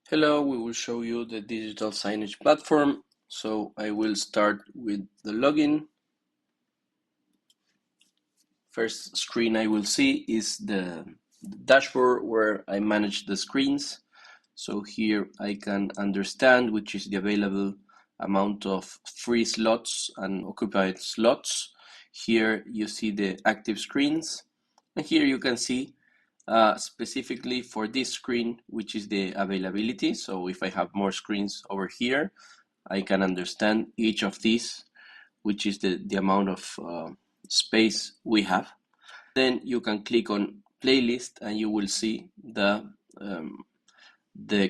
Hello, we will show you the digital signage platform. So I will start with the login. First screen I will see is the dashboard where I manage the screens. So here I can understand which is the available amount of free slots and occupied slots. Here you see the active screens, and here you can see specifically for this screen, which is the availability. So if I have more screens over here, I can understand each of these, which is the amount of space we have. Then you can click on playlist and you will see the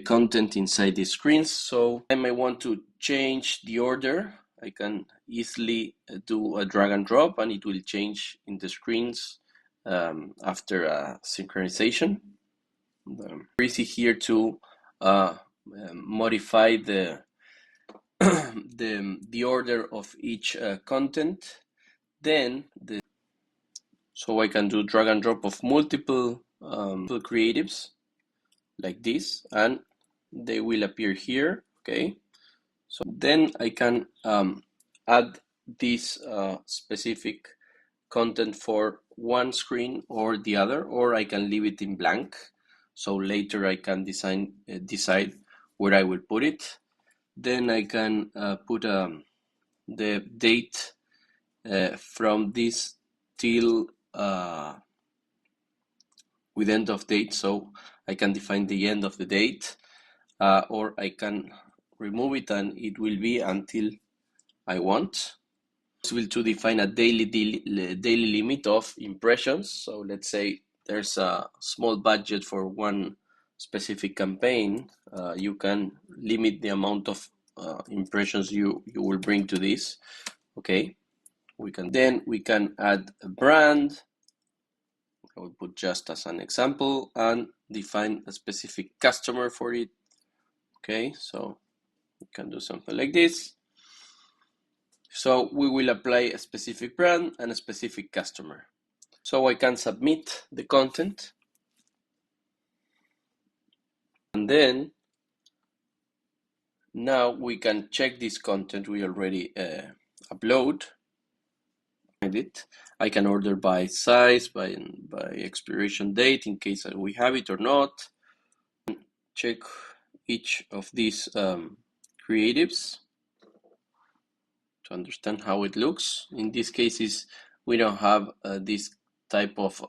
content inside the screens. So I may want to change the order. I can easily do a drag and drop and it will change in the screens after synchronization. Easy here to modify the the order of each content. Then so I can do drag and drop of multiple creatives like this, and they will appear here. Okay, so then I can add this specific content for one screen or the other, or I can leave it in blank. So later I can decide where I will put it. Then I can put the date from this till with end of date, so I can define the end of the date, or I can remove it and it will be until I want. Possible to define a daily limit of impressions. So let's say there's a small budget for one specific campaign, you can limit the amount of impressions you will bring to this. Okay, we can add a brand. I will put just as an example and define a specific customer for it. Okay, so we can do something like this. So we will apply a specific brand and a specific customer. So I can submit the content, and then now we can check this content we already upload. I can order by size, by expiration date in case we have it or not. Check each of these creatives to understand how it looks. In these cases, we don't have this type of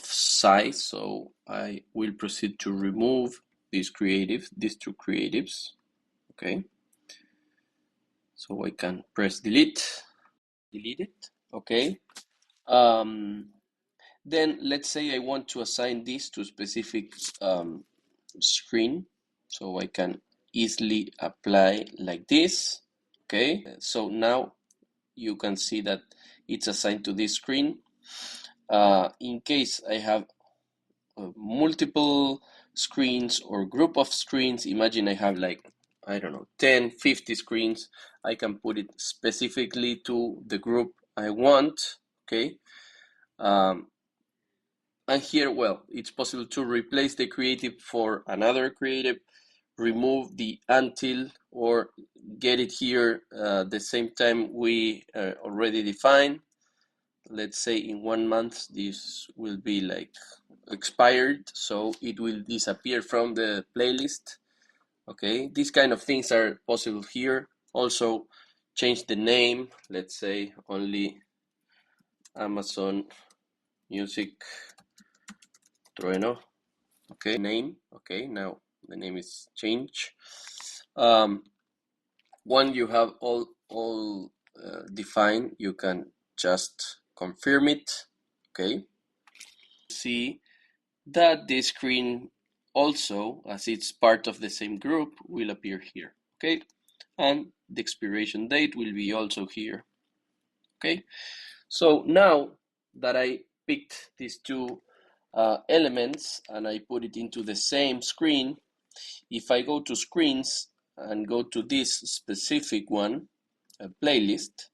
size, so I will proceed to remove these two creatives. Okay, so I can press delete it. Okay, then let's say I want to assign this to a specific screen, so I can easily apply like this. Okay, so now you can see that it's assigned to this screen. In case I have multiple screens or group of screens, imagine I have like, I don't know, 10, 50 screens, I can put it specifically to the group I want. Okay, and here, well, it's possible to replace the creative for another creative, remove the until, or get it here the same time we already defined. Let's say in 1 month this will be like expired, so it will disappear from the playlist. Okay, these kind of things are possible here. Also change the name, let's say only Amazon Music Trueno. Okay, name. Okay, now the name is changed. When you have all defined, you can just confirm it. Okay, see that this screen also, as it's part of the same group, will appear here. Okay, and the expiration date will be also here. Okay, so now that I picked these two elements and I put it into the same screen, if I go to screens and go to this specific one, a playlist,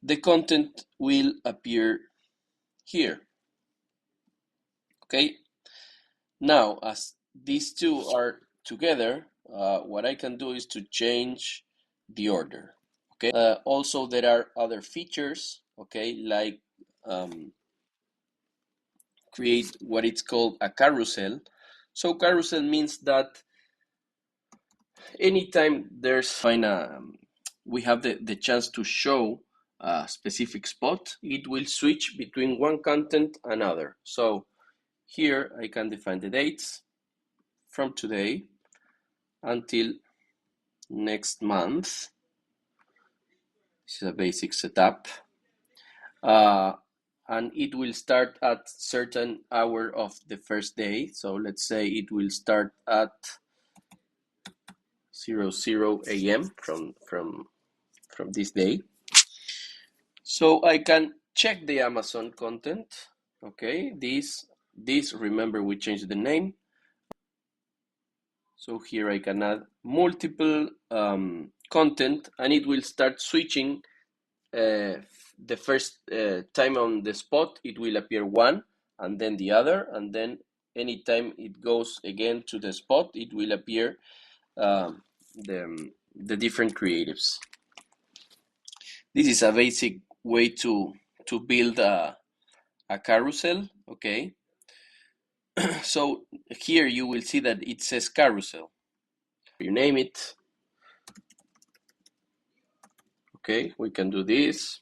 the content will appear here. Okay, now as these two are together, what I can do is to change the order. Okay. Also, there are other features. Okay, like create what it's called a carousel. So carousel means that anytime we have the chance to show a specific spot, it will switch between one content and another. So here I can define the dates from today until next month. This is a basic setup. And it will start at certain hour of the first day. So let's say it will start at 00 a.m. from this day. So I can check the Amazon content. Okay, this remember we changed the name. So here I can add multiple content, and it will start switching. The first time on the spot, it will appear one, and then the other, and then anytime it goes again to the spot, it will appear the different creatives. This is a basic way to build a carousel. Okay. So here you will see that it says carousel. You name it. Okay, we can do this.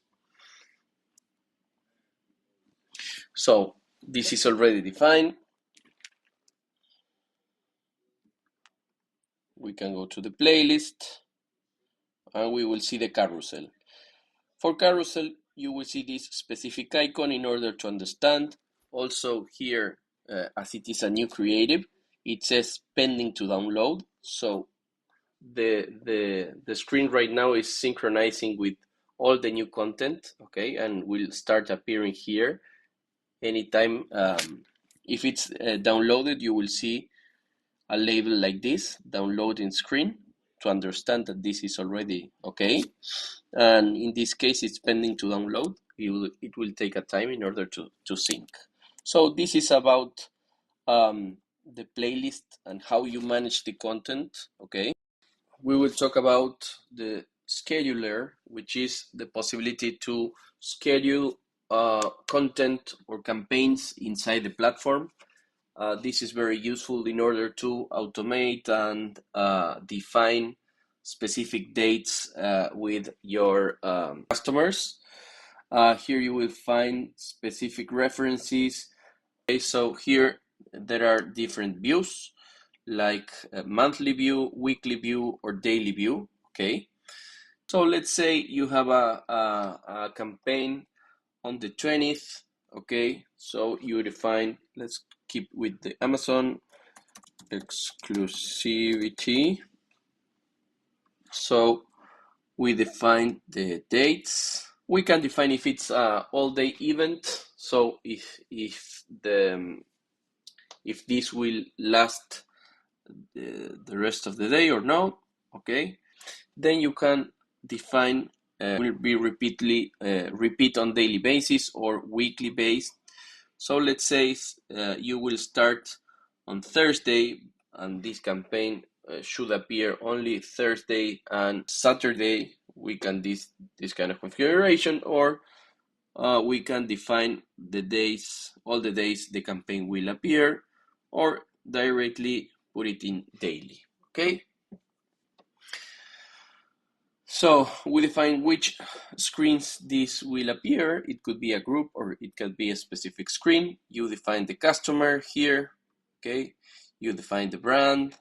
So this is already defined. We can go to the playlist and we will see the carousel. For carousel, you will see this specific icon in order to understand. Also here, as it is a new creative, it says pending to download. So the screen right now is synchronizing with all the new content, okay, and will start appearing here anytime. If it's downloaded, you will see a label like this, downloading screen, to understand that this is already okay. And in this case, it's pending to download. It will take a time in order to sync. So this is about the playlist and how you manage the content, okay? We will talk about the scheduler, which is the possibility to schedule content or campaigns inside the platform. This is very useful in order to automate and define specific dates with your customers. Here you will find specific references. Okay, so here there are different views, like a monthly view, weekly view, or daily view. Okay, so let's say you have a campaign on the 20th. Okay, so you define, let's keep with the Amazon exclusivity. So we define the dates. We can define if it's a all-day event. So if this will last the rest of the day or no. Okay, then you can define will be repeat on daily basis or weekly based. So let's say you will start on Thursday, and this campaign should appear only Thursday and Saturday. We can this kind of configuration, or we can define the days, all the days the campaign will appear, or directly put it in daily. Okay. So we define which screens this will appear. It could be a group or it could be a specific screen. You define the customer here, okay? You define the brand,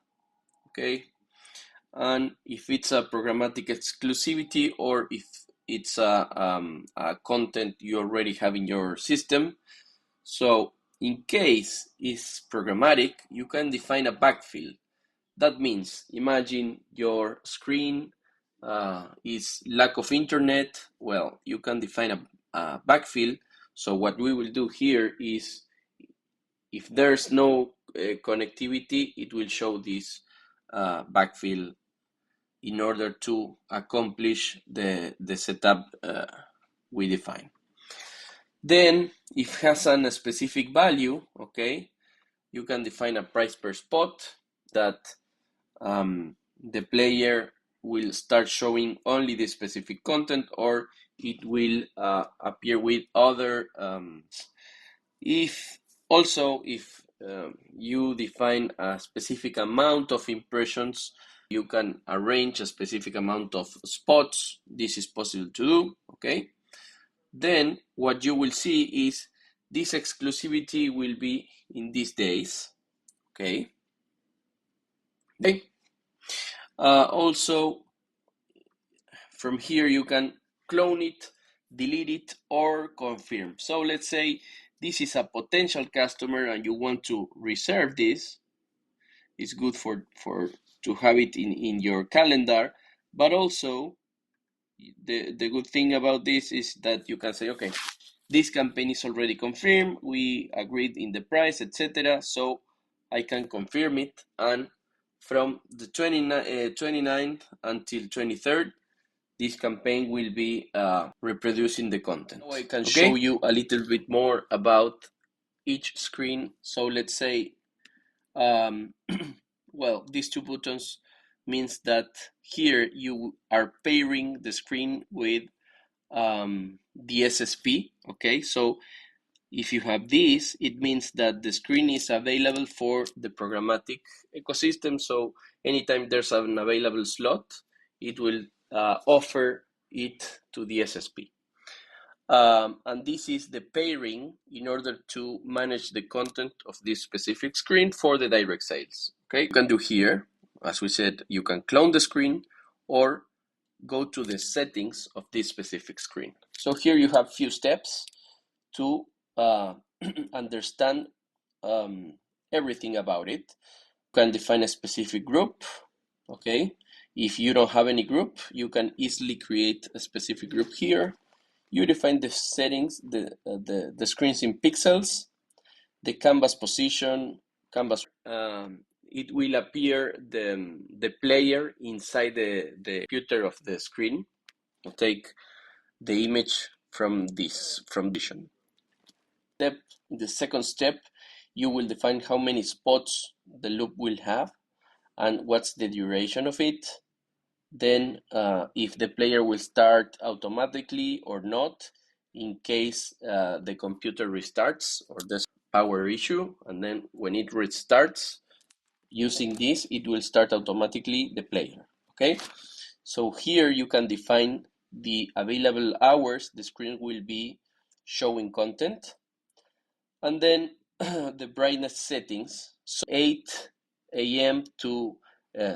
okay? And if it's a programmatic exclusivity or if it's a content you already have in your system. So in case it's programmatic, you can define a backfill. That means, imagine your screen is lack of internet. Well, you can define a backfill. So what we will do here is, if there's no connectivity, it will show this backfill in order to accomplish the setup we define. Then, if it has a specific value, okay, you can define a price per spot that the player will start showing only the specific content, or it will appear with other. If you define a specific amount of impressions, you can arrange a specific amount of spots. This is possible to do, okay? Then what you will see is this exclusivity will be in these days, okay? Okay. Also, from here you can clone it, delete it, or confirm. So let's say this is a potential customer and you want to reserve this. It's good for to have it in your calendar, but also the good thing about this is that you can say, okay, this campaign is already confirmed, we agreed in the price, etc. So I can confirm it, and from the 29th until 23rd, this campaign will be reproducing the content. Now I can show you a little bit more about each screen. So let's say, well, these two buttons means that here you are pairing the screen with the SSP, okay? So if you have this, it means that the screen is available for the programmatic ecosystem. So anytime there's an available slot, it will offer it to the SSP. And this is the pairing in order to manage the content of this specific screen for the direct sales. Okay, you can do here, as we said, you can clone the screen or go to the settings of this specific screen. So here you have few steps to understand everything about it. You can define a specific group, okay? If you don't have any group, you can easily create a specific group here. You define the settings, the screens in pixels, the canvas position, canvas. It will appear the player inside the computer of the screen. I'll take the image from this vision. The second step, you will define how many spots the loop will have and what's the duration of it. Then if the player will start automatically or not, in case the computer restarts or there's power issue, and then when it restarts, using this, it will start automatically the player, okay? So here you can define the available hours the screen will be showing content, and then the brightness settings. So 8 a.m. to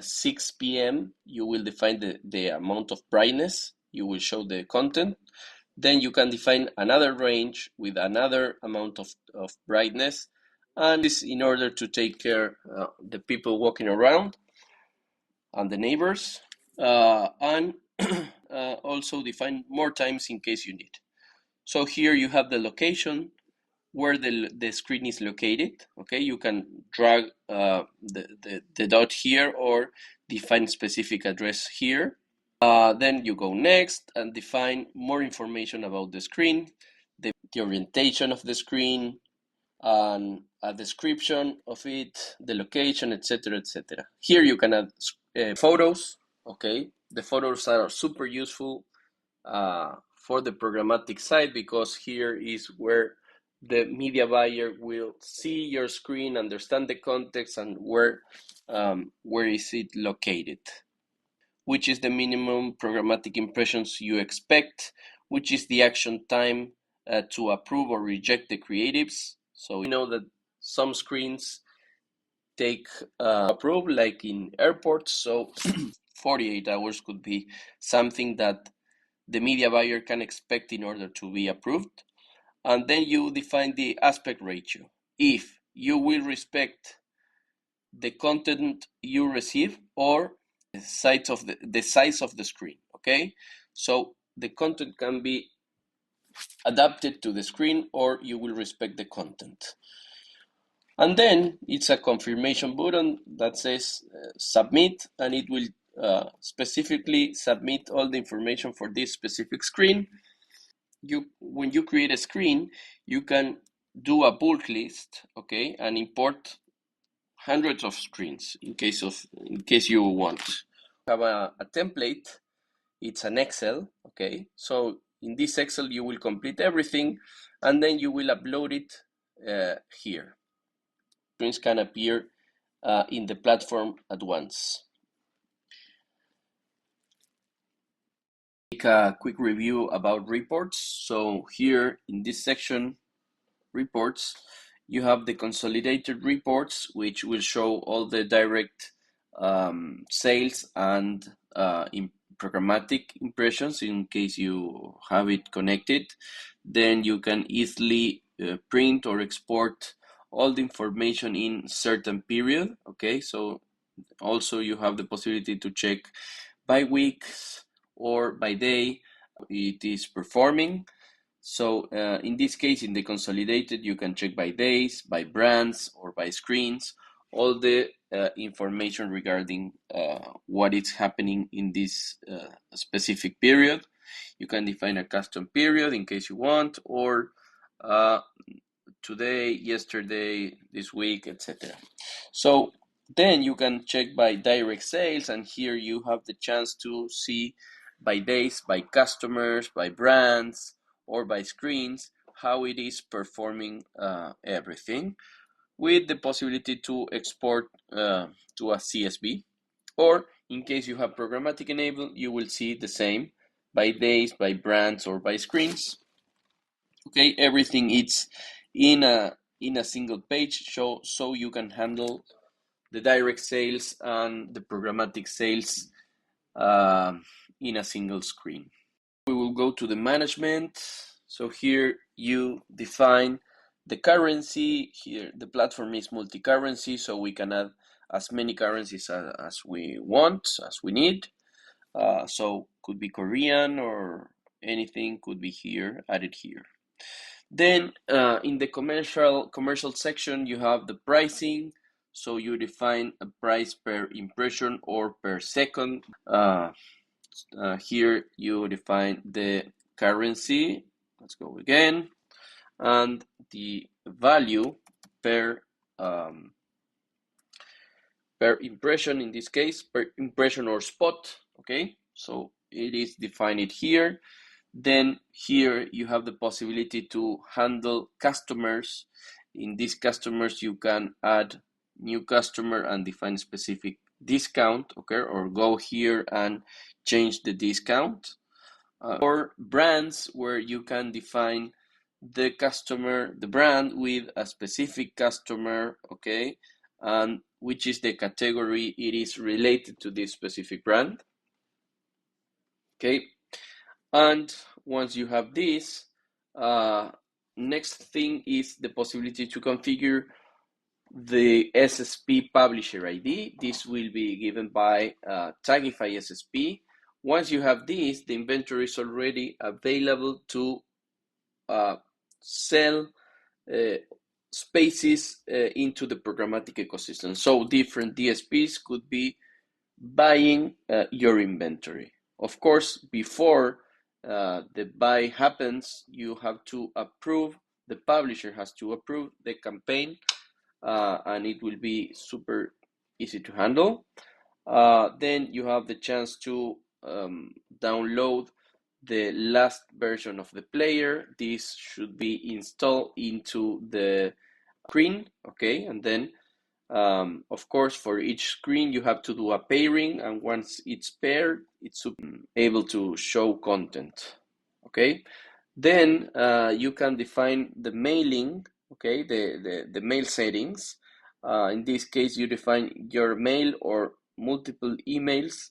6 p.m. you will define the amount of brightness you will show the content. Then you can define another range with another amount of brightness, and this in order to take care the people walking around and the neighbors, and also define more times in case you need. So here you have the location where the screen is located, okay? You can drag the dot here or define specific address here. Then you go next and define more information about the screen, the orientation of the screen, and a description of it, the location, etc., etc. Here you can add photos, okay? The photos are super useful for the programmatic side, because here is where the media buyer will see your screen, understand the context, and where is it located, which is the minimum programmatic impressions you expect, which is the action time to approve or reject the creatives. So you know that some screens take approve, like in airports, so 48 hours could be something that the media buyer can expect in order to be approved. And then you define the aspect ratio. If you will respect the content you receive or the size of the screen, okay? So the content can be adapted to the screen, or you will respect the content. And then it's a confirmation button that says submit, and it will specifically submit all the information for this specific screen. When you create a screen, you can do a bulk list, okay, and import hundreds of screens in case you want. Have a template. It's an Excel, okay? So in this Excel, you will complete everything, and then you will upload it here. Screens can appear in the platform at once. Take a quick review about reports. So here in this section, reports, you have the consolidated reports, which will show all the direct sales and programmatic impressions in case you have it connected. Then you can easily print or export all the information in certain period. Okay, so also you have the possibility to check by weeks or by day it is performing. So in this case, in the consolidated, you can check by days, by brands, or by screens, all the information regarding what is happening in this specific period. You can define a custom period in case you want, or today, yesterday, this week, etc. So then you can check by direct sales, and here you have the chance to see by days, by customers, by brands, or by screens, how it is performing everything, with the possibility to export to a CSV. Or in case you have programmatic enabled, you will see the same by days, by brands, or by screens. Okay, everything is in a single page, so you can handle the direct sales and the programmatic sales in a single screen. We will go to the management. So here you define the currency. Here the platform is multi-currency, so we can add as many currencies as we want, as we need. So could be Korean or anything could be here, added here. Then in the commercial section, you have the pricing. So you define a price per impression or per second. Here you define the currency. Let's go again. And the value per impression, in this case, per impression or spot. Okay, so it is defined here. Then here you have the possibility to handle customers. In these customers, you can add new customer and define specific discount, okay, or go here and change the discount. Or brands, where you can define the customer, the brand with a specific customer, okay, and which is the category it is related to this specific brand. Okay, and once you have this, next thing is the possibility to configure the SSP publisher ID. This will be given by Taggify SSP. Once you have this, the inventory is already available to sell spaces into the programmatic ecosystem. So different DSPs could be buying your inventory. Of course, before the buy happens, you have to approve, the publisher has to approve the campaign, and it will be super easy to handle. Then you have the chance to download the last version of the player. This should be installed into the screen, okay, and then of course, for each screen, you have to do a pairing, and once it's paired, it's able to show content, okay? Then you can define the mailing, okay, the mail settings. In this case, you define your mail or multiple emails